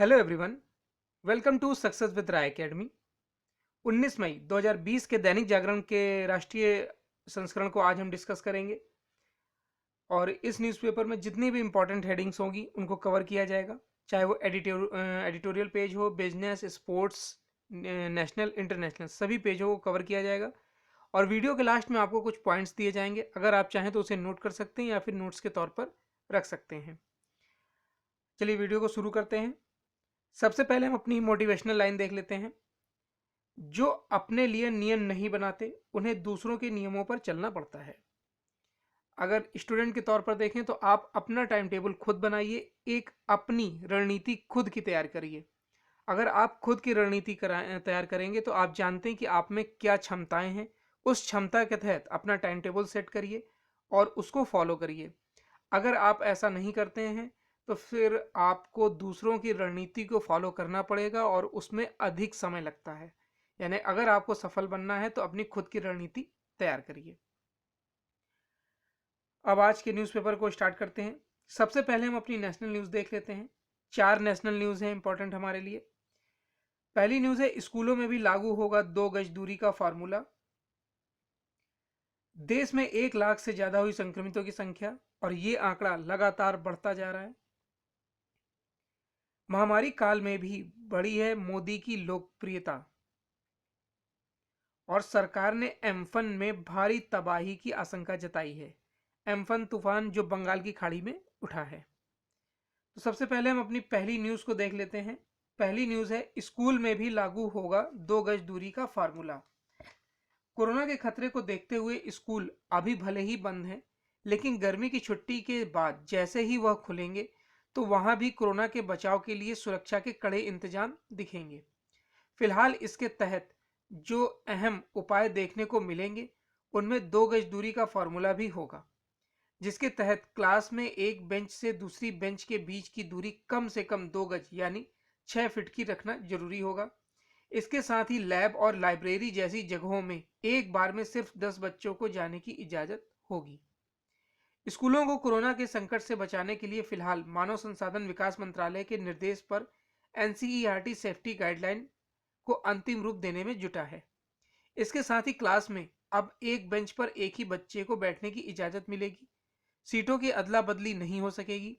Hello everyone. Welcome to success with Rai academy. 19 मई 2020 के दैनिक जागरण के राष्ट्रीय संस्करण को आज हम डिस्कस करेंगे और इस न्यूज़पेपर में जितनी भी इंपॉर्टेंट हेडिंग्स होंगी उनको कवर किया जाएगा, चाहे वो एडिटोरियल पेज हो, बिजनेस, स्पोर्ट्स, नेशनल, इंटरनेशनल, सभी पेजों को कवर किया जाएगा। और वीडियो के लास्ट में आपको कुछ पॉइंट्स दिए जाएंगे, अगर आप चाहें तो उसे नोट कर सकते हैं या फिर नोट्स के तौर पर रख सकते हैं। चलिए वीडियो को शुरू करते हैं। सबसे पहले हम अपनी मोटिवेशनल लाइन देख लेते हैं। जो अपने लिए नियम नहीं बनाते उन्हें दूसरों के नियमों पर चलना पड़ता है। अगर स्टूडेंट के तौर पर देखें तो आप अपना टाइम टेबल खुद बनाइए, एक अपनी रणनीति खुद की तैयार करिए। अगर आप खुद की रणनीति तैयार करेंगे तो आप जानते हैं कि आप में क्या क्षमताएं हैं। उस क्षमता के तहत अपना टाइम टेबल सेट करिए और उसको फॉलो करिए। अगर आप ऐसा नहीं करते हैं तो फिर आपको दूसरों की रणनीति को फॉलो करना पड़ेगा और उसमें अधिक समय लगता है। यानी अगर आपको सफल बनना है तो अपनी खुद की रणनीति तैयार करिए। अब आज के न्यूज़पेपर को स्टार्ट करते हैं। सबसे पहले हम अपनी नेशनल न्यूज़ देख लेते हैं। 4 नेशनल न्यूज़ हैं इंपॉर्टेंट हमारे लिए। पहली न्यूज़ है, स्कूलों में भी लागू होगा 2 गज दूरी का फार्मूला। देश में 1 लाख से ज्यादा हुई संक्रमितों की संख्या और ये आंकड़ा लगातार बढ़ता जा रहा है। महामारी काल में भी बढ़ी है मोदी की लोकप्रियता और सरकार ने एम्फन में भारी तबाही की आशंका जताई है। एम्फन तूफान जो बंगाल की खाड़ी में उठा है। तो सबसे पहले हम अपनी पहली न्यूज को देख लेते हैं। पहली न्यूज है, स्कूल में भी लागू होगा 2 गज दूरी का फार्मूला। कोरोना के खतरे को देखते हुए स्कूल अभी भले ही बंद हैं, लेकिन गर्मी की छुट्टी के बाद जैसे ही वह खुलेंगे तो वहां भी कोरोना के बचाव के लिए सुरक्षा के कड़े इंतजाम दिखेंगे। फिलहाल इसके तहत जो अहम उपाय देखने को मिलेंगे उनमें 2 गज दूरी का फॉर्मूला भी होगा, जिसके तहत क्लास में एक बेंच से दूसरी बेंच के बीच की दूरी कम से कम 2 गज यानी 6 फीट की रखना जरूरी होगा। इसके साथ ही लैब और लाइब्रेरी जैसी जगहों में एक बार में सिर्फ 10 बच्चों को जाने की इजाजत होगी। स्कूलों को कोरोना के संकट से बचाने के लिए फिलहाल मानव संसाधन विकास मंत्रालय के निर्देश पर एनसीईआरटी सेफ्टी गाइडलाइन को अंतिम रूप देने में जुटा है। इसके साथ ही क्लास में अब एक बेंच पर एक ही बच्चे को बैठने की इजाजत मिलेगी। सीटों की अदला बदली नहीं हो सकेगी।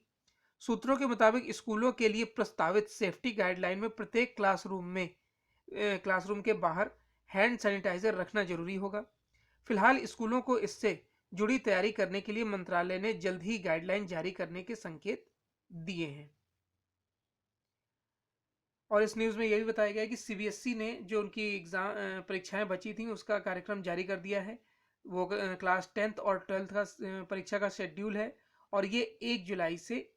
सूत्रों के मुताबिक स्कूलों के लिए प्रस्तावित सेफ्टी गाइडलाइन में प्रत्येक क्लासरूम के बाहर हैंड सैनिटाइजर रखना जरूरी होगा। फिलहाल स्कूलों को इससे जुड़ी तैयारी करने के लिए मंत्रालय ने जल्द ही गाइडलाइन जारी करने के संकेत दिए हैं। और इस न्यूज़ में यह भी बताया गया है कि सीबीएसई ने जो उनकी एग्जाम परीक्षाएं बची थी उसका कार्यक्रम जारी कर दिया है। वो क्लास 10th और 12th का परीक्षा का शेड्यूल है और ये 1 जुलाई से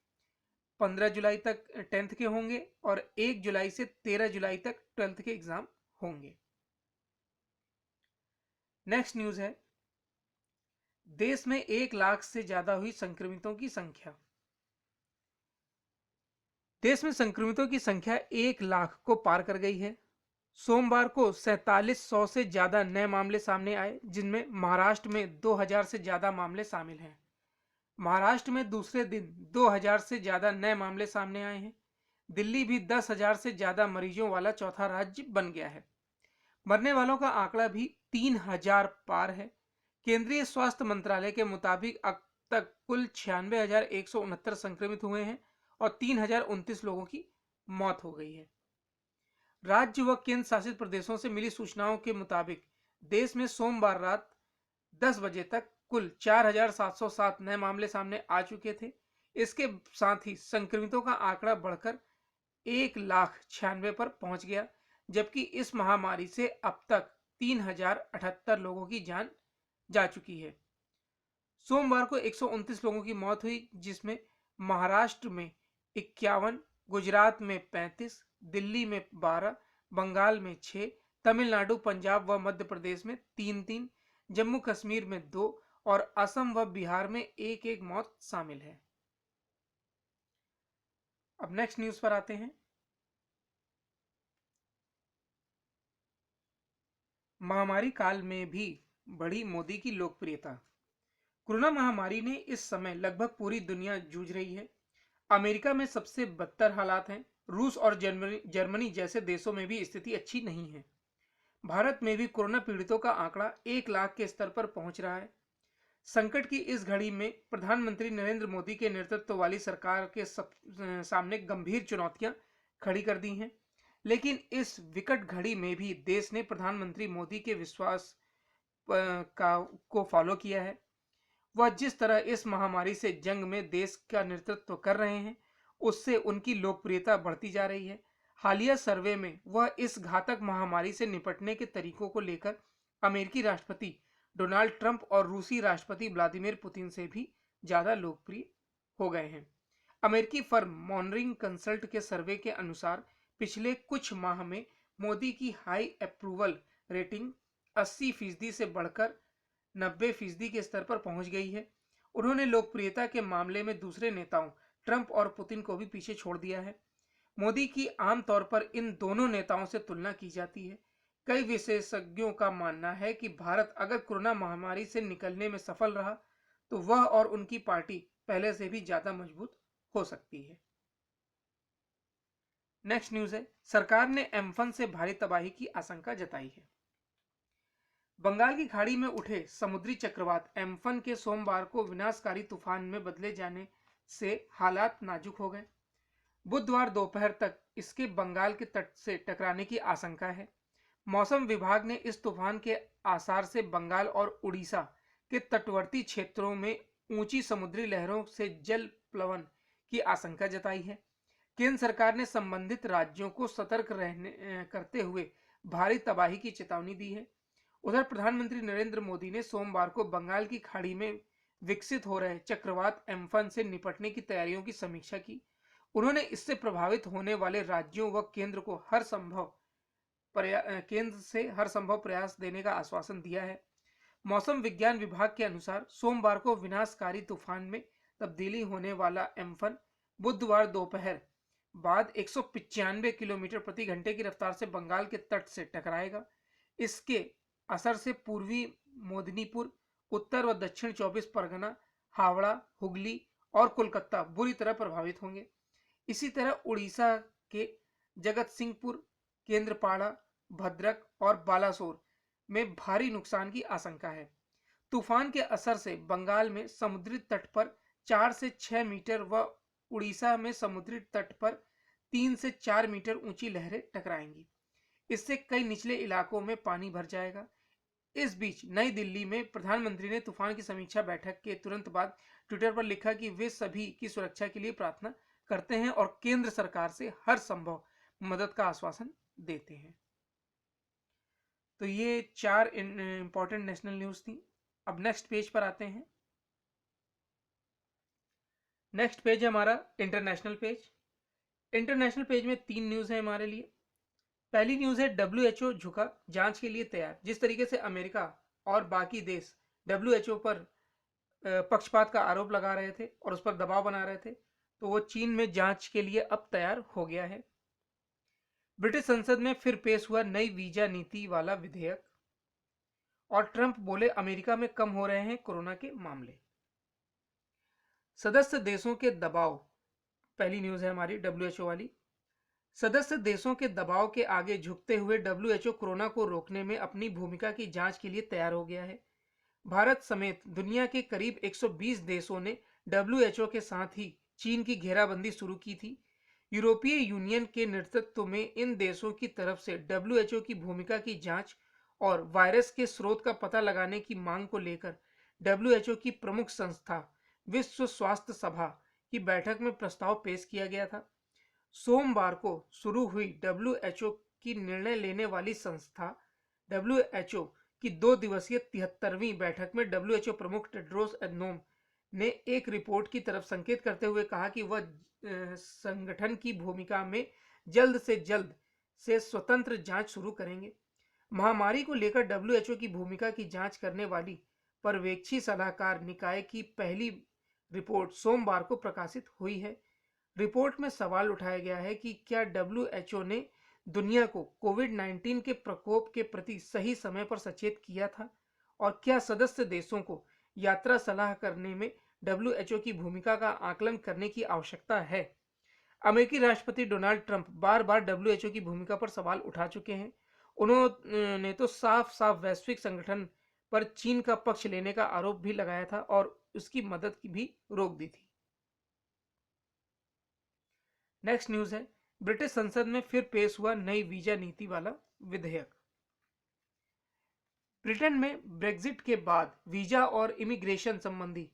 15 जुलाई तक 10th के होंगे और 1 जुलाई से 13 जुलाई तक 12th के एग्जाम होंगे। नेक्स्ट न्यूज़ है, देश में 1 लाख से ज्यादा हुई संक्रमितों की संख्या। देश में संक्रमितों की संख्या 1 लाख को पार कर गई है। सोमवार को 4700 से ज्यादा नए मामले सामने आए, जिनमें महाराष्ट्र में 2000 से ज्यादा मामले शामिल हैं। महाराष्ट्र में दूसरे दिन 2000 से ज्यादा नए मामले सामने आए हैं। दिल्ली भी 10,000 से ज्यादा मरीजों वाला चौथा राज्य बन गया है। मरने वालों का आंकड़ा भी 3000 पार है। केंद्रीय स्वास्थ्य मंत्रालय के मुताबिक अब तक कुल 96,169 संक्रमित हुए हैं और 3029 लोगों की मौत हो गई है। राज्य व केंद्र शासित प्रदेशों से मिली सूचनाओं के मुताबिक देश में सोमवार रात 10 बजे तक कुल 4,707 नए मामले सामने आ चुके थे। इसके साथ ही संक्रमितों का आंकड़ा बढ़कर 1,96,000 पर पहुंच गया, जबकि इस महामारी से अब तक 3,078 लोगों की जान जा चुकी है। सोमवार को 129 लोगों की मौत हुई, जिसमें महाराष्ट्र में 51, गुजरात में 35, दिल्ली में 12, बंगाल में 6, तमिलनाडु, पंजाब व मध्य प्रदेश में 3-3, जम्मू कश्मीर में 2 और असम व बिहार में 1-1 मौत शामिल है। अब नेक्स्ट न्यूज पर आते हैं। महामारी काल में भी बढ़ी मोदी की लोकप्रियता। कोरोना महामारी ने इस समय लगभग पूरी दुनिया जूझ रही है। अमेरिका में सबसे बदतर हालात हैं। रूस और जर्मनी जैसे देशों में भी स्थिति अच्छी नहीं है। भारत में भी कोरोना पीड़ितों का आंकड़ा 1 लाख के स्तर पर पहुंच रहा है। संकट की इस घड़ी में प्रधानमंत्री नरेंद्र मोदी के नेतृत्व वाली सरकार के सामने गंभीर चुनौतियां खड़ी कर दी हैं। लेकिन इस विकट घड़ी में भी देश ने प्रधानमंत्री मोदी के विश्वास को फॉलो किया है। वह जिस तरह इस महामारी से जंग में देश का नेतृत्व कर रहे हैं, उससे उनकी लोकप्रियता बढ़ती जा रही है। हालिया सर्वे में वह इस घातक महामारी से निपटने के तरीकों को लेकर अमेरिकी राष्ट्रपति डोनाल्ड ट्रंप और रूसी राष्ट्रपति व्लादिमीर पुतिन से भी ज्यादा लोकप्रिय हो गए हैं। अमेरिकी फर्म मॉनिटरिंग कंसल्ट के सर्वे के अनुसार पिछले कुछ माह में मोदी की हाई अप्रूवल रेटिंग 80% से बढ़कर 90% के स्तर पर पहुंच गई है। उन्होंने लोकप्रियता के मामले में दूसरे नेताओं ट्रंप और पुतिन को भी पीछे छोड़ दिया है। मोदी की आमतौर पर इन दोनों नेताओं से तुलना की जाती है। कई विशेषज्ञों का मानना है कि भारत अगर कोरोना महामारी से निकलने में सफल रहा तो वह और उनकी पार्टी पहले से भी ज्यादा मजबूत हो सकती है। नेक्स्ट न्यूज है, सरकार ने एम्फन से भारी तबाही की आशंका जताई है। बंगाल की खाड़ी में उठे समुद्री चक्रवात एम्फन के सोमवार को विनाशकारी तूफान में बदले जाने से हालात नाजुक हो गए। बुधवार दोपहर तक इसके बंगाल के तट से टकराने की आशंका है। मौसम विभाग ने इस तूफान के आसार से बंगाल और उड़ीसा के तटवर्ती क्षेत्रों में ऊंची समुद्री लहरों से जल प्लवन की आशंका जताई है। केंद्र सरकार ने संबंधित राज्यों को सतर्क रहने करते हुए भारी तबाही की चेतावनी दी है। उधर प्रधानमंत्री नरेंद्र मोदी ने सोमवार को बंगाल की खाड़ी में विकसित हो रहे चक्रवात एम्फन से निपटने की तैयारियों की समीक्षा की। उन्होंने इससे प्रभावित होने वाले राज्यों व केंद्र से हर संभव प्रयास देने का आश्वासन दिया है। मौसम विज्ञान विभाग के अनुसार सोमवार को विनाशकारी तूफान में तब्दीली होने वाला एम्फन बुधवार दोपहर बाद 195 किलोमीटर प्रति घंटे की रफ्तार से बंगाल के तट से टकराएगा। इसके असर से पूर्वी मेदिनीपुर, उत्तर व दक्षिण 24 परगना, हावड़ा, हुगली और कोलकाता बुरी तरह प्रभावित होंगे। इसी तरह उड़ीसा के जगत सिंहपुर, केंद्रपाड़ा, भद्रक और बालासोर में भारी नुकसान की आशंका है। तूफान के असर से बंगाल में समुद्री तट पर 4 से 6 मीटर व उड़ीसा में समुद्री तट पर 3 से 4 मीटर ऊंची लहरें टकराएंगी। इससे कई निचले इलाकों में पानी भर जाएगा। इस बीच नई दिल्ली में प्रधानमंत्री ने तूफान की समीक्षा बैठक के तुरंत बाद ट्विटर पर लिखा कि वे सभी की सुरक्षा के लिए प्रार्थना करते हैं और केंद्र सरकार से हर संभव मदद का आश्वासन देते हैं। तो ये 4 इंपॉर्टेंट नेशनल न्यूज थी। अब नेक्स्ट पेज पर आते हैं। नेक्स्ट पेज है हमारा इंटरनेशनल पेज। इंटरनेशनल पेज में 3 न्यूज है हमारे लिए। पहली न्यूज है WHO झुका, जांच के लिए तैयार। जिस तरीके से अमेरिका और बाकी देश WHO पर पक्षपात का आरोप लगा रहे थे और उस पर दबाव बना रहे थे, तो वो चीन में जांच के लिए अब तैयार हो गया है। ब्रिटिश संसद में फिर पेश हुआ नई वीजा नीति वाला विधेयक और ट्रंप बोले अमेरिका में कम हो रहे हैं कोरोना के मामले। सदस्य देशों के दबाव, पहली न्यूज है हमारी WHO वाली। सदस्य देशों के दबाव के आगे झुकते हुए WHO कोरोना को रोकने में अपनी भूमिका की जांच के लिए तैयार हो गया है। भारत समेत दुनिया के करीब 120 देशों ने WHO के साथ ही चीन की घेराबंदी शुरू की थी। यूरोपीय यूनियन के नेतृत्व में इन देशों की तरफ से WHO की भूमिका की जांच और वायरस के स्रोत का पता लगाने की मांग को लेकर WHO की प्रमुख संस्था विश्व स्वास्थ्य सभा की बैठक में प्रस्ताव पेश किया गया था। सोमवार को शुरू हुई WHO की निर्णय लेने वाली संस्था WHO की 2 दिवसीय 73वीं बैठक में WHO प्रमुख टेड्रोस एडनोम ने एक रिपोर्ट की तरफ संकेत करते हुए कहा कि वह संगठन की भूमिका में जल्द से स्वतंत्र जांच शुरू करेंगे। महामारी को लेकर WHO की भूमिका की जांच करने वाली पर्यवेक्षी सलाहकार निकाय की पहली रिपोर्ट सोमवार को प्रकाशित हुई है। रिपोर्ट में सवाल उठाया गया है कि क्या WHO ने दुनिया को कोविड-19 के प्रकोप के प्रति सही समय पर सचेत किया था और क्या सदस्य देशों को यात्रा सलाह करने में WHO की भूमिका का आकलन करने की आवश्यकता है। अमेरिकी राष्ट्रपति Donald Trump bar bar WHO की भूमिका पर सवाल उठा चुके हैं। उन्होंने तो साफ साफ वैश्विक संगठन पर चीन का पक्ष लेने का आरोप भी लगाया था और उसकी मदद की भी रोक दी थी। नेक्स्ट न्यूज है, ब्रिटिश संसद में फिर पेश हुआ नई वीजा नीति वाला विधेयक। ब्रिटेन में ब्रेग्जिट के बाद वीजा और इमिग्रेशन संबंधी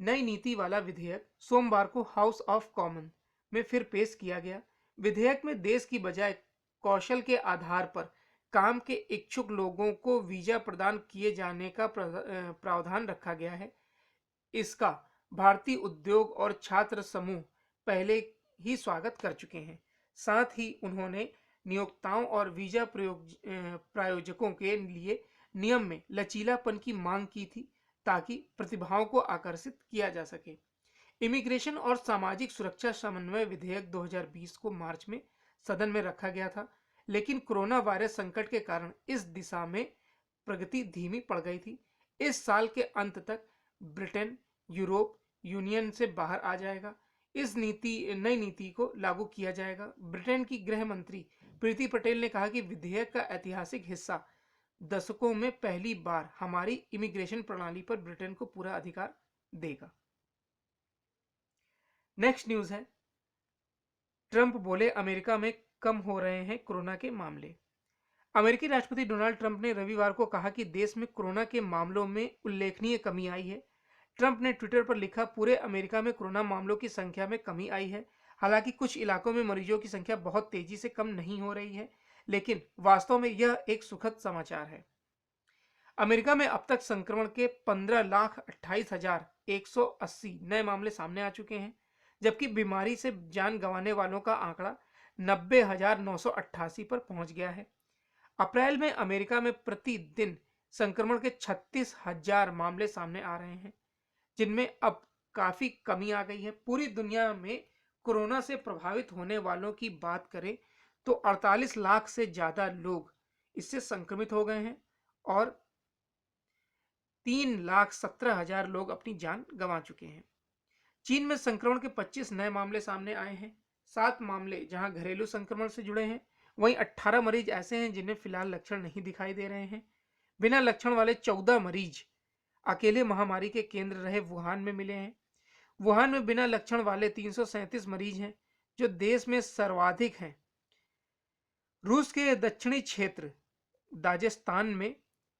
नई नीति वाला विधेयक सोमवार को हाउस ऑफ कॉमन में फिर पेश किया गया। विधेयक में देश की बजाय कौशल के आधार पर काम के इच्छुक लोगों को वीजा प्रदान किए जाने का प्रावधान रखा गया है। इसका भारतीय उद्योग और छात्र समूह पहले ही स्वागत कर चुके हैं। साथ ही उन्होंने नियोक्ताओं और वीजा प्रायोजकों के लिए नियम में लचीलापन की मांग की थी ताकि प्रतिभाओं को आकर्षित किया जा सके। इमिग्रेशन और सामाजिक सुरक्षा समन्वय विधेयक 2020 को मार्च में सदन में रखा गया था, लेकिन कोरोना वायरस संकट के कारण इस दिशा में प्रगति धीमी पड़ गई थी। इस साल के अंत तक ब्रिटेन यूरोप यूनियन से बाहर आ जाएगा। इस नई नीति को लागू किया जाएगा। ब्रिटेन की गृह मंत्री प्रीति पटेल ने कहा कि विधेयक का ऐतिहासिक हिस्सा दशकों में पहली बार हमारी इमिग्रेशन प्रणाली पर ब्रिटेन को पूरा अधिकार देगा। नेक्स्ट न्यूज है, ट्रंप बोले अमेरिका में कम हो रहे हैं कोरोना के मामले। अमेरिकी राष्ट्रपति डोनाल्ड ट्रंप ने रविवार को कहा कि देश में कोरोना के मामलों में उल्लेखनीय कमी आई है। ट्रंप ने ट्विटर पर लिखा, पूरे अमेरिका में कोरोना मामलों की संख्या में कमी आई है। हालांकि कुछ इलाकों में मरीजों की संख्या बहुत तेजी से कम नहीं हो रही है, लेकिन वास्तव में यह एक सुखद समाचार है। अमेरिका में अब तक संक्रमण के 15,28,180 नए मामले सामने आ चुके हैं, जबकि बीमारी से जान गंवाने वालों का आंकड़ा 90,988 पर पहुंच गया है। अप्रैल में अमेरिका में प्रतिदिन संक्रमण के 36,000 मामले सामने आ रहे हैं, जिनमें अब काफी कमी आ गई है। पूरी दुनिया में कोरोना से प्रभावित होने वालों की बात करें तो 48 लाख से ज्यादा लोग इससे संक्रमित हो गए हैं और 3,17,000 लोग अपनी जान गंवा चुके हैं। चीन में संक्रमण के 25 नए मामले सामने आए हैं। 7 मामले जहां घरेलू संक्रमण से जुड़े हैं, वहीं 18 मरीज ऐसे हैं जिन्हें फिलहाल लक्षण नहीं दिखाई दे रहे हैं। बिना लक्षण वाले 14 मरीज अकेले महामारी के केंद्र रहे वुहान में मिले हैं। वुहान में बिना लक्षण वाले 337 मरीज हैं, जो देश में सर्वाधिक हैं। रूस के दक्षिणी क्षेत्र दाजेस्तान में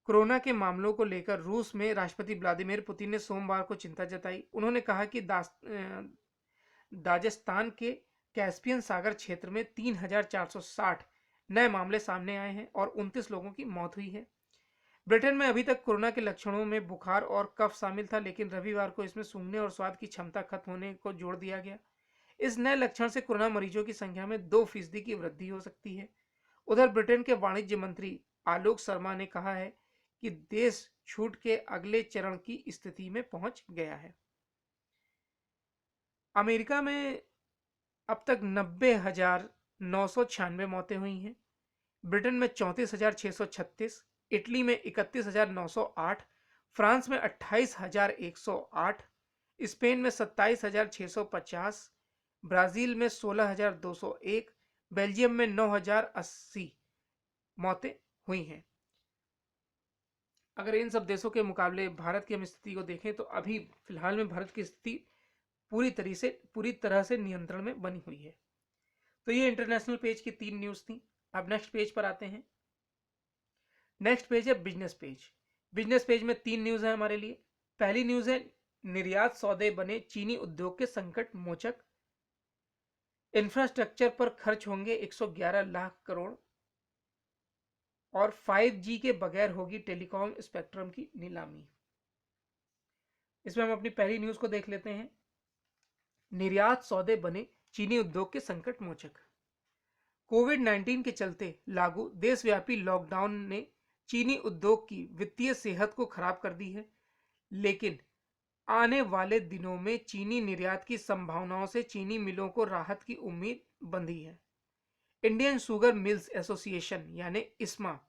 कोरोना के मामलों को लेकर रूस में राष्ट्रपति व्लादिमीर पुतिन ने सोमवार को चिंता जताई। उन्होंने कहा कि दाजेस्तान के कैस्पियन सागर क्षेत्र में 3,460 नए मामले सामने आए हैं और 29 लोगों की मौत हुई है। ब्रिटेन में अभी तक कोरोना के लक्षणों में बुखार और कफ शामिल था, लेकिन रविवार को इसमें सूंघने और स्वाद की क्षमता खत्म होने को जोड़ दिया गया। इस नए लक्षण से कोरोना मरीजों की संख्या में 2% की वृद्धि हो सकती है। उधर ब्रिटेन के वाणिज्य मंत्री आलोक शर्मा ने कहा है कि देश छूट के अगले चरण की स्थिति में पहुंच गया है। अमेरिका में अब तक 90,996 मौतें हुई हैं। ब्रिटेन में 34,636, इटली में 31,908, फ्रांस में 28,108, स्पेन में 27,650, ब्राजील में 16,201, बेल्जियम में 9,080 मौतें हुई हैं। अगर इन सब देशों के मुकाबले भारत की हम स्थिति को देखें तो अभी फिलहाल में भारत की स्थिति पूरी तरह से नियंत्रण में बनी हुई है। तो ये इंटरनेशनल पेज की 3 न्यूज थी। अब नेक्स्ट पेज पर आते हैं। नेक्स्ट पेज है बिजनेस पेज। बिजनेस पेज में 3 न्यूज है हमारे लिए। पहली न्यूज है, निर्यात सौदे बने चीनी उद्योग के संकट मोचक। इंफ्रास्ट्रक्चर पर खर्च होंगे 111 लाख करोड़ और 5G के बगैर होगी टेलीकॉम स्पेक्ट्रम की नीलामी। इसमें हम अपनी पहली न्यूज को देख लेते हैं। निर्यात सौदे बने चीनी उद्योग के संकट मोचक। कोविड-19 के चलते लागू देशव्यापी लॉकडाउन ने चीनी उद्योग की वित्तीय सेहत को खराब कर दी है, लेकिन आने वाले दिनों में चीनी निर्यात की संभावनाओं से चीनी मिलों को राहत की उम्मीद बंधी है। इंडियन शुगर मिल्स एसोसिएशन यानी इस्मा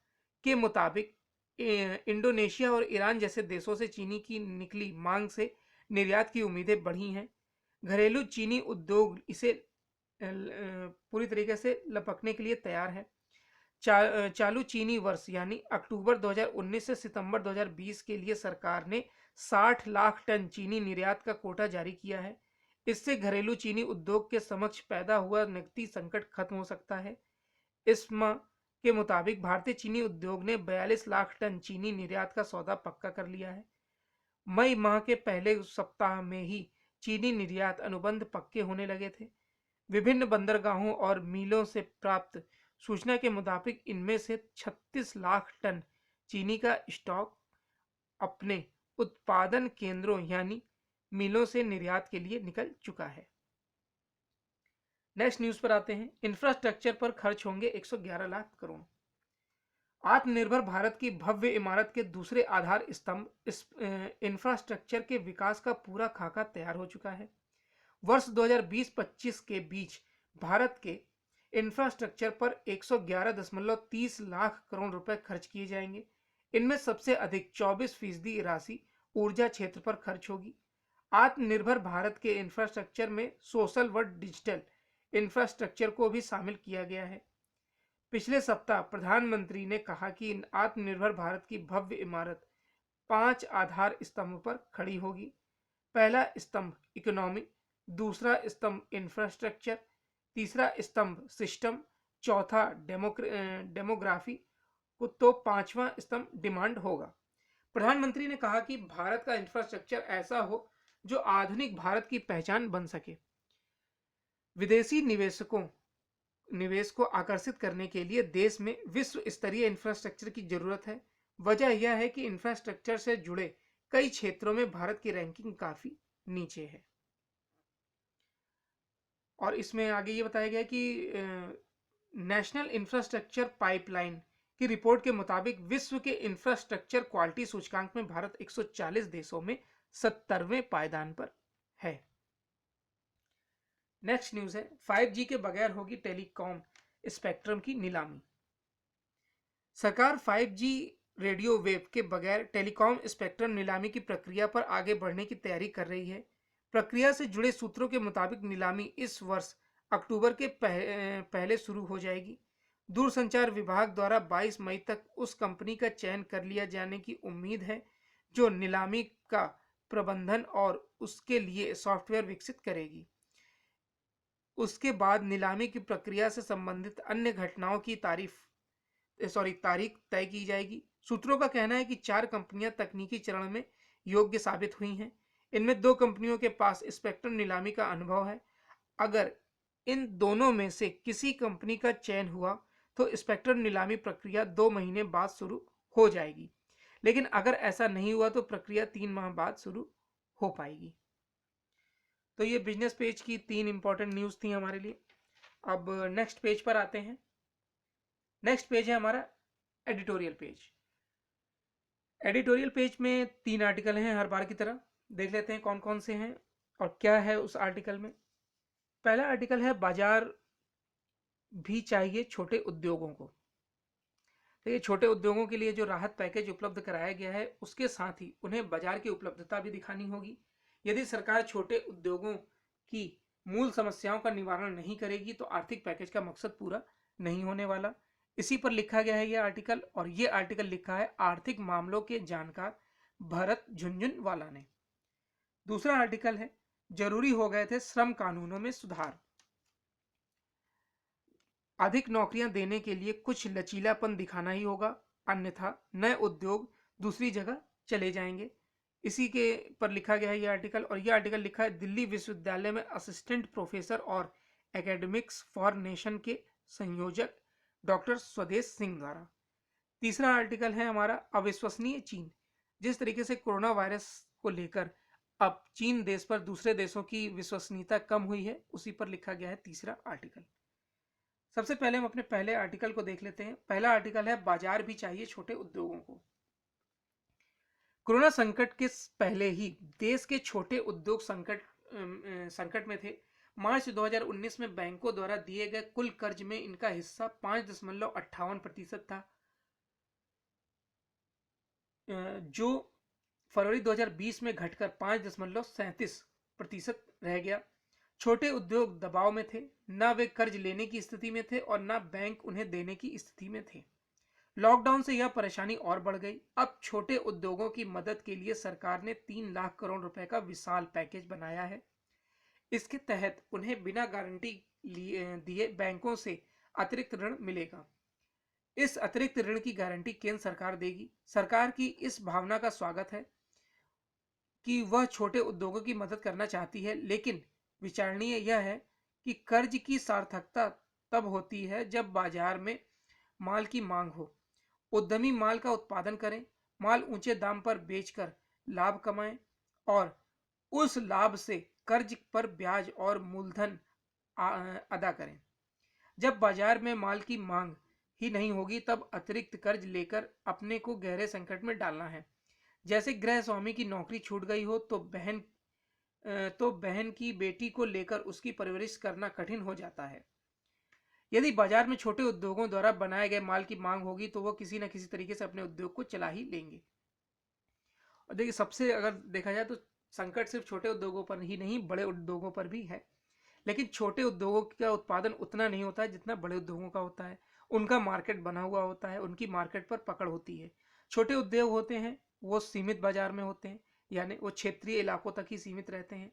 के मुताबिक इंडोनेशिया और ईरान जैसे देशों से चीनी की निकली मांग से निर्यात की उम्मीदें बढ़ी हैं। घरेलू चीनी उद्योग इसे पूरी तरीके से लपकने के लिए तैयार है। चालू चीनी वर्ष यानी अक्टूबर 2019 से सितंबर 2020 के लिए सरकार ने 60 लाख टन चीनी निर्यात का कोटा जारी किया है। इससे घरेलू चीनी उद्योग के समक्ष पैदा हुआ नकदी संकट खत्म हो सकता है। इस माह के मुताबिक भारतीय चीनी उद्योग ने 42 लाख टन चीनी निर्यात का सौदा पक्का कर लिया है। मई माह के पहले सप्ताह में ही चीनी निर्यात अनुबंध पक्के होने लगे थे। विभिन्न बंदरगाहों और मिलों से प्राप्त सूचना के मुताबिक इनमें से 36 लाख टन चीनी का स्टॉक अपने उत्पादन केंद्रों यानी मिलों से निर्यात के लिए निकल चुका है। नेक्स्ट न्यूज पर आते हैं। इंफ्रास्ट्रक्चर पर खर्च होंगे 111 लाख करोड़। आत्मनिर्भर भारत की भव्य इमारत के दूसरे आधार स्तंभ इस इंफ्रास्ट्रक्चर के विकास का पूरा खाका तैयार हो चुका है। वर्ष 2020-25 के बीच भारत के इंफ्रास्ट्रक्चर पर 111.30 लाख करोड़ रुपए खर्च किए जाएंगे। इनमें सबसे अधिक 24% राशि ऊर्जा क्षेत्र पर खर्च होगी। आत्मनिर्भर भारत के इंफ्रास्ट्रक्चर में सोशल व डिजिटल इंफ्रास्ट्रक्चर को भी शामिल किया गया है। पिछले सप्ताह प्रधानमंत्री ने कहा कि आत्मनिर्भर भारत की भव्य इमारत 5 आधार स्तंभ पर खड़ी होगी। पहला स्तंभ इकोनॉमी, दूसरा स्तंभ इंफ्रास्ट्रक्चर, तीसरा स्तंभ सिस्टम, चौथा डेमोग्राफी तो पांचवा स्तंभ डिमांड होगा। प्रधानमंत्री ने कहा कि भारत का इंफ्रास्ट्रक्चर ऐसा हो जो आधुनिक भारत की पहचान बन सके। विदेशी निवेश को आकर्षित करने के लिए देश में विश्व स्तरीय इंफ्रास्ट्रक्चर की जरूरत है। वजह यह है कि इंफ्रास्ट्रक्चर से जुड़े कई क्षेत्रों में भारत की रैंकिंग काफी नीचे है। और इसमें आगे ये बताया गया कि नेशनल इंफ्रास्ट्रक्चर पाइपलाइन की रिपोर्ट के मुताबिक विश्व के इंफ्रास्ट्रक्चर क्वालिटी सूचकांक में भारत 140 देशों में 70वें पायदान पर है। नेक्स्ट न्यूज है 5G के बगैर होगी टेलीकॉम स्पेक्ट्रम की नीलामी। सरकार 5G रेडियो वेव के बगैर टेलीकॉम स्पेक्ट्रम नीलामी की प्रक्रिया पर आगे बढ़ने की तैयारी कर रही है। प्रक्रिया से जुड़े सूत्रों के मुताबिक नीलामी इस वर्ष अक्टूबर के पहले शुरू हो जाएगी। दूरसंचार विभाग द्वारा 22 मई तक उस कंपनी का चयन कर लिया जाने की उम्मीद है जो नीलामी का प्रबंधन और उसके लिए सॉफ्टवेयर विकसित करेगी। उसके बाद नीलामी की प्रक्रिया से संबंधित अन्य घटनाओं की तारीख तय की जाएगी। सूत्रों का कहना है कि 4 कंपनियां तकनीकी चरण में योग्य साबित हुई हैं। इनमें 2 कंपनियों के पास स्पेक्ट्रम नीलामी का अनुभव है। अगर इन दोनों में से किसी कंपनी का चयन हुआ तो स्पेक्ट्रम नीलामी प्रक्रिया 2 महीने बाद शुरू हो जाएगी, लेकिन अगर ऐसा नहीं हुआ तो प्रक्रिया 3 माह बाद शुरू हो पाएगी। तो ये बिजनेस पेज की 3 इंपॉर्टेंट न्यूज़ थी हमारे लिए। अब नेक्स्ट पेज पर आते हैं। नेक्स्ट पेज है हमारा एडिटोरियल पेज। एडिटोरियल पेज में 3 आर्टिकल हैं हर बार की तरह। देख लेते हैं कौन कौन से हैं और क्या है उस आर्टिकल में। पहला आर्टिकल है बाजार भी चाहिए छोटे उद्योगों को। तो ये छोटे उद्योगों के लिए जो राहत पैकेज उपलब्ध कराया गया है उसके साथ ही उन्हें बाजार की उपलब्धता भी दिखानी होगी। यदि सरकार छोटे उद्योगों की मूल समस्याओं का निवारण नहीं करेगी तो आर्थिक पैकेज का मकसद पूरा नहीं होने वाला। इसी पर लिखा गया है यह आर्टिकल, और यह आर्टिकल लिखा है आर्थिक मामलों के जानकार भरत झुंझुनवाला ने। दूसरा आर्टिकल है जरूरी हो गए थे श्रम कानूनों में सुधार। अधिक नौकरियां देने के लिए कुछ लचीलापन दिखाना ही होगा, अन्यथा नए उद्योग दूसरी जगह चले जाएंगे। इसी के पर लिखा गया है यह आर्टिकल, और यह आर्टिकल लिखा है दिल्ली विश्वविद्यालय में असिस्टेंट प्रोफेसर और एकेडमिक्स फॉर नेशन के संयोजक डॉक्टर स्वदेश सिंह द्वारा। तीसरा आर्टिकल है हमारा अविश्वसनीय चीन। जिस तरीके से कोरोना वायरस को लेकर अब चीन देश पर दूसरे देशों की विश्वसनीयता कम हुई है, उसी पर लिखा गया है तीसरा आर्टिकल। सबसे पहले हम अपने पहले आर्टिकल को देख लेते हैं। पहला आर्टिकल है बाजार भी चाहिए छोटे उद्योगों को। कोरोना संकट के पहले ही देश के छोटे उद्योग संकट में थे। मार्च 2019 में बैंकों द्वारा दिए गए कुल कर्ज में इनका हिस्सा 5.58% था, जो फरवरी 2020 में घटकर 5.37% रह गया। छोटे उद्योग दबाव में थे, ना वे कर्ज लेने की स्थिति में थे और ना बैंक उन्हें देने की स्थिति में थे। लॉकडाउन से यह परेशानी और बढ़ गई। अब छोटे उद्योगों की मदद के लिए सरकार ने 3 लाख करोड़ रुपए का विशाल पैकेज बनाया है। इसके तहत उन्हें बिना गारंटी दिए बैंकों से अतिरिक्त ऋण मिलेगा। इस अतिरिक्त ऋण की गारंटी केंद्र सरकार देगी। सरकार की इस भावना का स्वागत है कि वह छोटे उद्योगों की मदद करना चाहती है, लेकिन विचारणीय यह है कि कर्ज की सार्थकता तब होती है जब बाजार में माल की मांग हो। उद्यमी माल का उत्पादन करें, माल ऊंचे दाम पर बेचकर लाभ कमाएं और उस लाभ से कर्ज पर ब्याज और मूलधन अदा करें। जब बाजार में माल की मांग ही नहीं होगी, तब अतिरिक्त कर्ज लेकर अपने को गहरे संकट में डालना है। जैसे गृह स्वामी की नौकरी छूट गई हो तो बहन की बेटी को लेकर उसकी परवरिश करना कठिन हो जाता है। यदि बाजार में छोटे उद्योगों द्वारा बनाए गए माल की मांग होगी तो वह किसी न किसी तरीके से अपने उद्योग को चला ही लेंगे। और देखिए, सबसे अगर देखा जाए तो संकट सिर्फ छोटे उद्योगों पर ही नहीं, बड़े उद्योगों पर भी है। लेकिन छोटे उद्योगों का उत्पादन उतना नहीं होता है जितना बड़े उद्योगों का होता है। उनका मार्केट बना हुआ होता है, उनकी मार्केट पर पकड़ होती है। छोटे उद्योग होते हैं वो सीमित बाजार में होते हैं, यानी वो क्षेत्रीय इलाकों तक ही सीमित रहते हैं।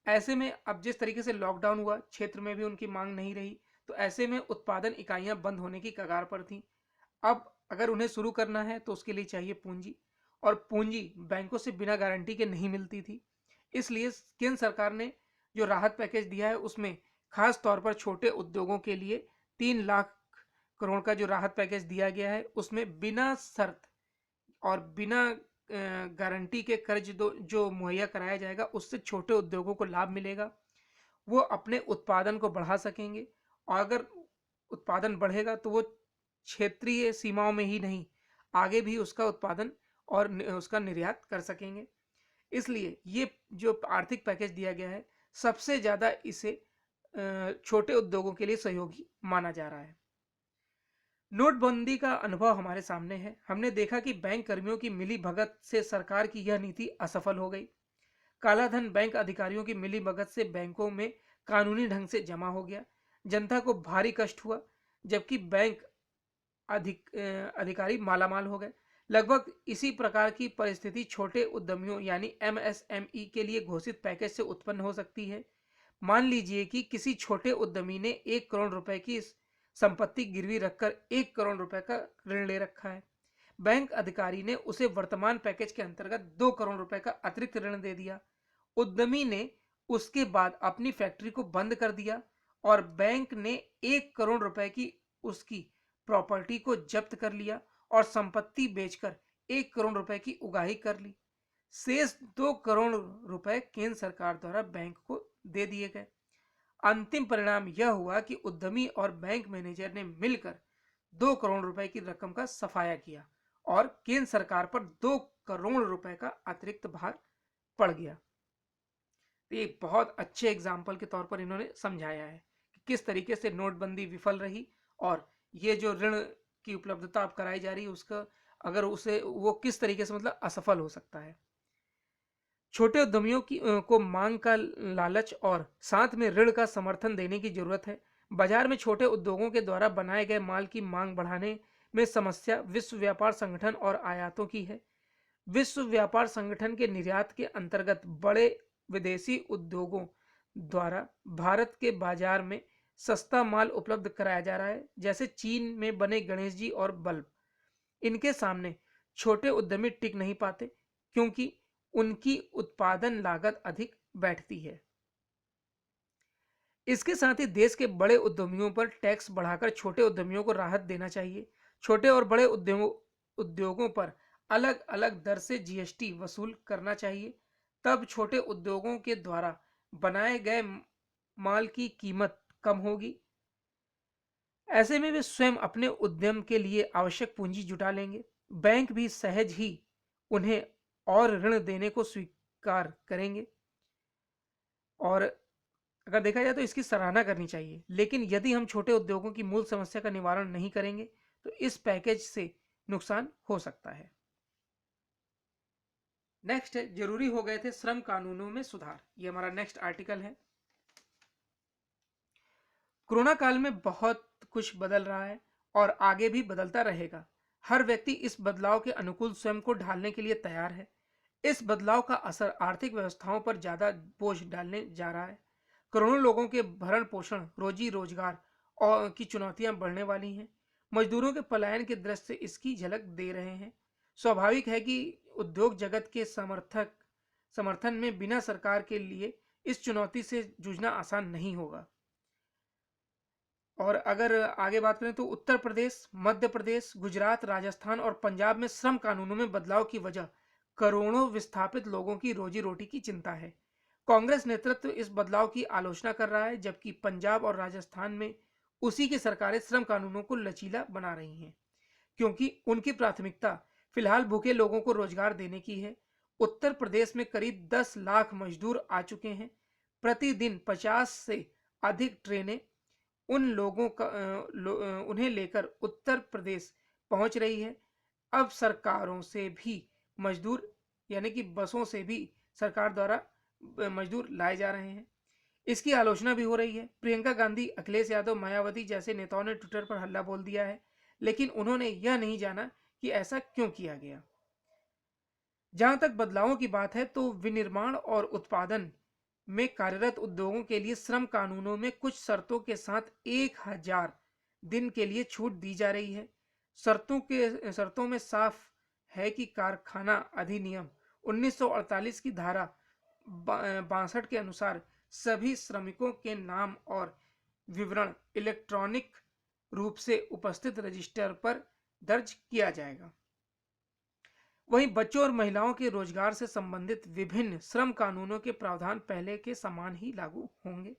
ऐसे में अब जिस तरीके से लॉकडाउन हुआ, क्षेत्र में भी उनकी मांग नहीं रही, तो ऐसे में उत्पादन इकाइयां बंद होने की कगार पर थी। अब अगर उन्हें शुरू करना है तो उसके लिए चाहिए पूंजी, और पूंजी बैंकों से बिना गारंटी के नहीं मिलती थी। इसलिए केंद्र सरकार ने जो राहत पैकेज दिया है उसमें खास तौर पर छोटे उद्योगों के लिए 3 लाख करोड़ का जो राहत पैकेज दिया गया है, उसमें बिना शर्त और बिना गारंटी के कर्ज जो मुहैया कराया जाएगा, उससे छोटे उद्योगों को लाभ मिलेगा। वो अपने उत्पादन को बढ़ा सकेंगे, और अगर उत्पादन बढ़ेगा तो वो क्षेत्रीय सीमाओं में ही नहीं, आगे भी उसका उत्पादन और उसका निर्यात कर सकेंगे। इसलिए ये जो आर्थिक पैकेज दिया गया है, सबसे ज़्यादा इसे छोटे उद्योगों के लिए सहयोगी माना जा रहा है। नोटबंदी का अनुभव हमारे सामने है। हमने देखा कि बैंक कर्मियों की मिली भगत से सरकार की यह नीति असफल हो गई। काला धन बैंक अधिकारियों की मिली भगत से बैंकों में कानूनी ढंग से जमा हो गया। जनता को भारी कष्ट हुआ, जबकि बैंक अधिकारी मालामाल हो गए। लगभग इसी प्रकार की परिस्थिति छोटे उद्यमियों यानी एमएसएमई के लिए घोषित पैकेज से उत्पन्न हो सकती है। मान लीजिए कि किसी छोटे उद्यमी ने 1 करोड़ रुपए की संपत्ति गिरवी रखकर 1 करोड़ रुपए का ऋण ले रखा है। बैंक अधिकारी ने उसे वर्तमान पैकेज के अंतर्गत 2 करोड़ रुपए का अतिरिक्त ऋण दे दिया। उद्यमी ने उसके बाद अपनी फैक्ट्री को बंद कर दिया और बैंक ने 1 करोड़ रुपए की उसकी प्रॉपर्टी को जब्त कर लिया और संपत्ति बेचकर 1 करोड़ रुपए की उगाही कर ली। शेष 2 करोड़ रुपए केंद्र सरकार द्वारा बैंक को दे दिए गए। अंतिम परिणाम यह हुआ कि उद्यमी और बैंक मैनेजर ने मिलकर 2 करोड़ रुपए की रकम का सफाया किया और केंद्र सरकार पर 2 करोड़ रुपए का अतिरिक्त भार पड़ गया। तो ये बहुत अच्छे एग्जाम्पल के तौर पर इन्होंने समझाया है कि किस तरीके से नोटबंदी विफल रही और ये जो ऋण की उपलब्धता अब कराई जा रही है उसका अगर उसे वो किस तरीके से मतलब असफल हो सकता है। छोटे उद्यमियों को मांग का लालच और साथ में ऋण का समर्थन देने की जरूरत है। बाजार में छोटे उद्योगों के द्वारा बनाए गए माल की मांग बढ़ाने में समस्या विश्व व्यापार संगठन और आयातों की है। विश्व व्यापार संगठन के निर्यात के अंतर्गत बड़े विदेशी उद्योगों द्वारा भारत के बाजार में सस्ता माल उपलब्ध कराया जा रहा है, जैसे चीन में बने गणेश जी और बल्ब। इनके सामने छोटे उद्यमी टिक नहीं पाते क्योंकि उनकी उत्पादन लागत अधिक बैठती है। इसके साथ ही देश के बड़े उद्यमियों पर टैक्स बढ़ाकर छोटे उद्यमियों को राहत देना चाहिए। छोटे और बड़े उद्योगों पर अलग अलग दर से जीएसटी वसूल करना चाहिए। तब छोटे उद्योगों के द्वारा बनाए गए माल की कीमत कम होगी। ऐसे में वे स्वयं अपने उद्यम के लिए आवश्यक पूंजी जुटा लेंगे। बैंक भी सहज ही उन्हें और ऋण देने को स्वीकार करेंगे और अगर देखा जाए तो इसकी सराहना करनी चाहिए। लेकिन यदि हम छोटे उद्योगों की मूल समस्या का निवारण नहीं करेंगे तो इस पैकेज से नुकसान हो सकता है। नेक्स्ट है, जरूरी हो गए थे श्रम कानूनों में सुधार। ये हमारा नेक्स्ट आर्टिकल है। कोरोना काल में बहुत कुछ बदल रहा है और आगे भी बदलता रहेगा। हर व्यक्ति इस बदलाव के अनुकूल स्वयं को ढालने के लिए तैयार है। इस बदलाव का असर आर्थिक व्यवस्थाओं पर ज्यादा बोझ डालने जा रहा है। करोड़ों लोगों के भरण पोषण, रोजी रोजगार और की चुनौतियां बढ़ने वाली हैं। मजदूरों के पलायन के दृश्य इसकी झलक दे रहे हैं। स्वाभाविक है कि उद्योग जगत के समर्थन में बिना सरकार के लिए इस चुनौती से जूझना आसान नहीं होगा। और अगर आगे बात करें तो उत्तर प्रदेश, मध्य प्रदेश, गुजरात, राजस्थान और पंजाब में श्रम कानूनों में बदलाव की वजह करोड़ों विस्थापित लोगों की रोजी रोटी की चिंता है। कांग्रेस नेतृत्व इस बदलाव की आलोचना कर रहा है, जबकि पंजाब और राजस्थान में उसी की सरकारें श्रम कानूनों को लचीला बना रही हैं, क्योंकि उनकी प्राथमिकता फिलहाल भूखे लोगों को रोजगार देने की है। उत्तर प्रदेश में करीब 10 लाख मजदूर आ चुके हैं। प्रतिदिन 50 से अधिक ट्रेनें उन लोगों का उन्हें लेकर उत्तर प्रदेश पहुंच रही है। अब सरकारों से भी मजदूर यानी कि बसों से भी सरकार द्वारा मजदूर लाए जा रहे हैं। इसकी आलोचना भी हो रही है। प्रियंका गांधी, अखिलेश यादव, मायावती जैसे नेताओं ने ट्विटर पर हल्ला बोल दिया है, लेकिन उन्होंने यह नहीं जाना कि ऐसा क्यों किया गया। जहां तक बदलावों की बात है तो विनिर्माण और उत्पादन में कार्यरत उद्योगों के लिए श्रम कानूनों में कुछ शर्तों के साथ 1000 दिन के लिए छूट दी जा रही है। शर्तों में साफ है कि कारखाना अधिनियम 1948 की धारा 62 के अनुसार सभी श्रमिकों के नाम और विवरण इलेक्ट्रॉनिक रूप से उपस्थित रजिस्टर पर दर्ज किया जाएगा। वहीं बच्चों और महिलाओं के रोजगार से संबंधित विभिन्न श्रम कानूनों के प्रावधान पहले के समान ही लागू होंगे।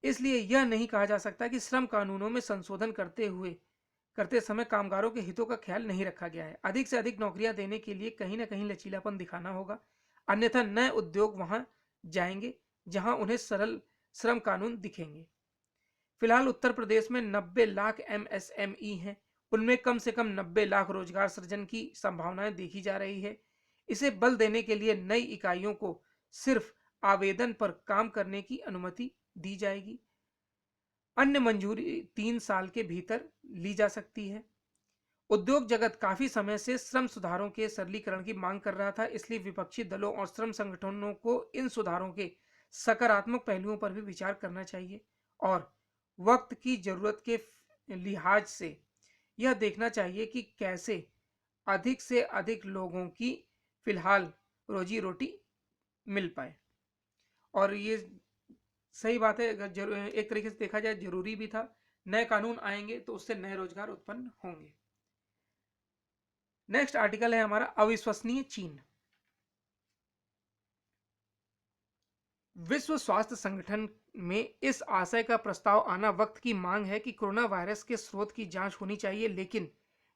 इसलिए यह नहीं कहा जा सकता कि श्रम कानूनों में संशोधन करते समय कामगारों के हितों का ख्याल नहीं रखा गया है। अधिक से अधिक नौकरियां देने के लिए कहीं ना कहीं लचीलापन दिखाना होगा, अन्यथा नए उद्योग वहां जाएंगे जहां उन्हें सरल श्रम कानून दिखेंगे। फिलहाल उत्तर प्रदेश में 90 लाख MSME हैं। उनमें कम से कम 90 लाख रोजगार सृजन की संभावनाएं देखी जा रही है। इसे बल देने के लिए नई इकाइयों को सिर्फ आवेदन पर काम करने की अनुमति दी जाएगी। अन्य मंजूरी 3 साल के भीतर ली जा सकती है। उद्योग जगत काफी समय से श्रम सुधारों के सरलीकरण की मांग कर रहा था, इसलिए विपक्षी दलों और श्रम संगठनों को इन सुधारों के सकारात्मक पहलुओं पर भी विचार करना चाहिए और वक्त की जरूरत के लिहाज से यह देखना चाहिए कि कैसे अधिक से अधिक लोगों की फिलहाल रोजी रोटी मिल पाए। और ये सही बात है, अगर एक तरीके से देखा जाए जरूरी भी था। नए कानून आएंगे तो उससे नए रोजगार उत्पन्न होंगे। नेक्स्ट आर्टिकल है हमारा अविश्वसनीय चीन। विश्व स्वास्थ्य संगठन में इस आशय का प्रस्ताव आना वक्त की मांग है कि कोरोना वायरस के स्रोत की जांच होनी चाहिए, लेकिन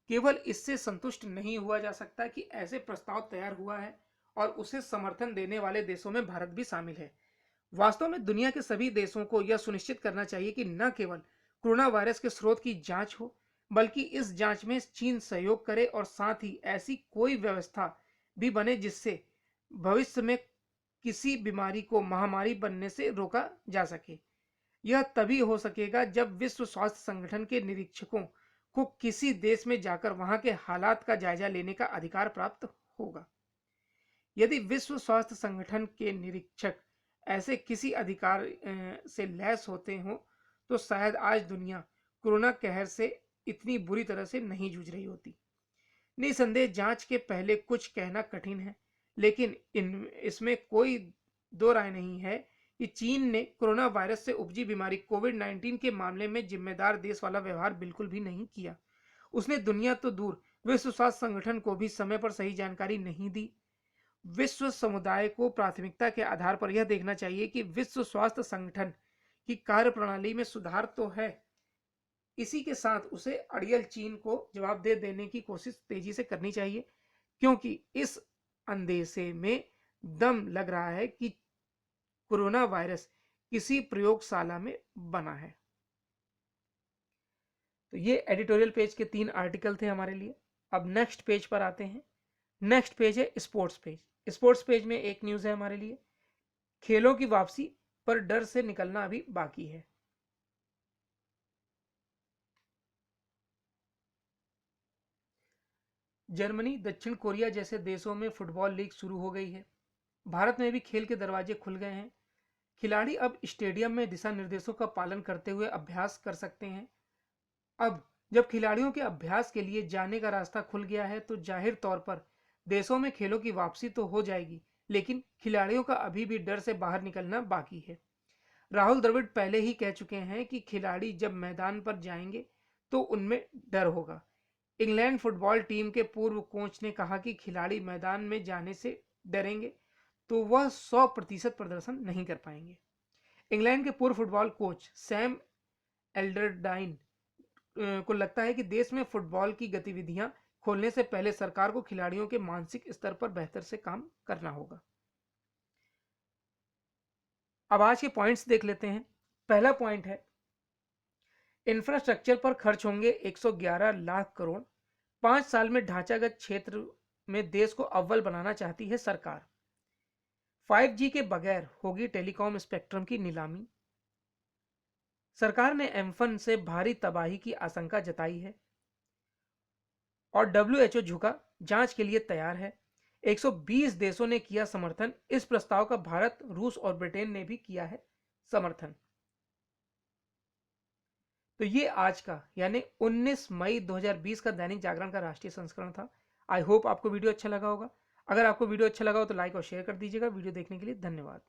केवल इससे संतुष्ट नहीं हुआ जा सकता कि ऐसे प्रस्ताव तैयार हुआ है और उसे समर्थन देने वाले देशों में भारत भी शामिल है। वास्तव में दुनिया के सभी देशों को यह सुनिश्चित करना चाहिए कि न केवल कोरोना वायरस के स्रोत की जांच हो, बल्कि इस जांच में चीन सहयोग करे और साथ ही ऐसी कोई व्यवस्था भी बने जिससे भविष्य में किसी बीमारी को महामारी बनने से रोका जा सके। यह तभी हो सकेगा जब विश्व स्वास्थ्य संगठन के निरीक्षकों को किसी देश में जाकर वहां के हालात का जायजा लेने का अधिकार प्राप्त होगा। यदि विश्व स्वास्थ्य संगठन के निरीक्षक ऐसे किसी अधिकार से लैस होते हों तो शायद आज दुनिया कोरोना कहर से इतनी बुरी तरह से नहीं जूझ रही होती। निसंदेह जांच के पहले कुछ कहना कठिन है, लेकिन इसमें कोई दो राय नहीं है कि चीन ने कोरोना वायरस से उपजी बीमारी कोविड-19 के मामले में जिम्मेदार देश वाला व्यवहार बिल्कुल भी नहीं किया। उसने दुनिया तो दूर विश्व स्वास्थ्य संगठन को भी समय पर सही जानकारी नहीं दी। विश्व समुदाय को प्राथमिकता के आधार पर यह देखना चाहिए कि विश्व स्वास्थ्य संगठन की कार्यप्रणाली में सुधार तो है, इसी के साथ उसे अड़ियल चीन को जवाबदेह देने की कोशिश तेजी से करनी चाहिए, क्योंकि इस अंदेशे में दम लग रहा है कि कोरोना वायरस किसी प्रयोगशाला में बना है। तो ये एडिटोरियल पेज के 3 आर्टिकल थे हमारे लिए। अब नेक्स्ट पेज पर आते हैं। नेक्स्ट पेज है स्पोर्ट्स पेज। स्पोर्ट्स पेज में एक न्यूज है हमारे लिए, खेलों की वापसी पर डर से निकलना अभी बाकी है। जर्मनी, दक्षिण कोरिया जैसे देशों में फुटबॉल लीग शुरू हो गई है। भारत में भी खेल के दरवाजे खुल गए हैं। खिलाड़ी अब स्टेडियम में दिशा निर्देशों का पालन करते हुए अभ्यास कर सकते हैं। अब जब खिलाड़ियों के अभ्यास के लिए जाने का रास्ता खुल गया है तो जाहिर तौर पर देशों में खेलों की वापसी तो हो जाएगी, लेकिन खिलाड़ियों का अभी भी डर से बाहर निकलना बाकी है। राहुल द्रविड़ पहले ही कह चुके हैं कि खिलाड़ी जब मैदान पर जाएंगे तो उनमें डर होगा। इंग्लैंड फुटबॉल टीम के पूर्व कोच ने कहा कि खिलाड़ी मैदान में जाने से डरेंगे तो वह 100% प्रदर्शन नहीं कर पाएंगे। इंग्लैंड के पूर्व फुटबॉल कोच सैम एल्डरडाइन को लगता है कि देश में फुटबॉल की गतिविधियां खोलने से पहले सरकार को खिलाड़ियों के मानसिक स्तर पर बेहतर से काम करना होगा। अब आज के पॉइंट्स देख लेते हैं। पहला पॉइंट है, इंफ्रास्ट्रक्चर पर खर्च होंगे 111 लाख करोड़। 5 साल में ढांचागत क्षेत्र में देश को अव्वल बनाना चाहती है सरकार। 5G के बगैर होगी टेलीकॉम स्पेक्ट्रम की नीलामी। सरकार ने एम्फन से भारी तबाही की आशंका जताई है और WHO झुका, जांच के लिए तैयार है। 120 देशों ने किया समर्थन। इस प्रस्ताव का भारत, रूस और ब्रिटेन ने भी किया है समर्थन। तो ये आज का यानी 19 मई 2020 का दैनिक जागरण का राष्ट्रीय संस्करण था। आई होप आपको वीडियो अच्छा लगा होगा। अगर आपको वीडियो अच्छा लगा हो तो लाइक और शेयर कर दीजिएगा। वीडियो देखने के लिए धन्यवाद।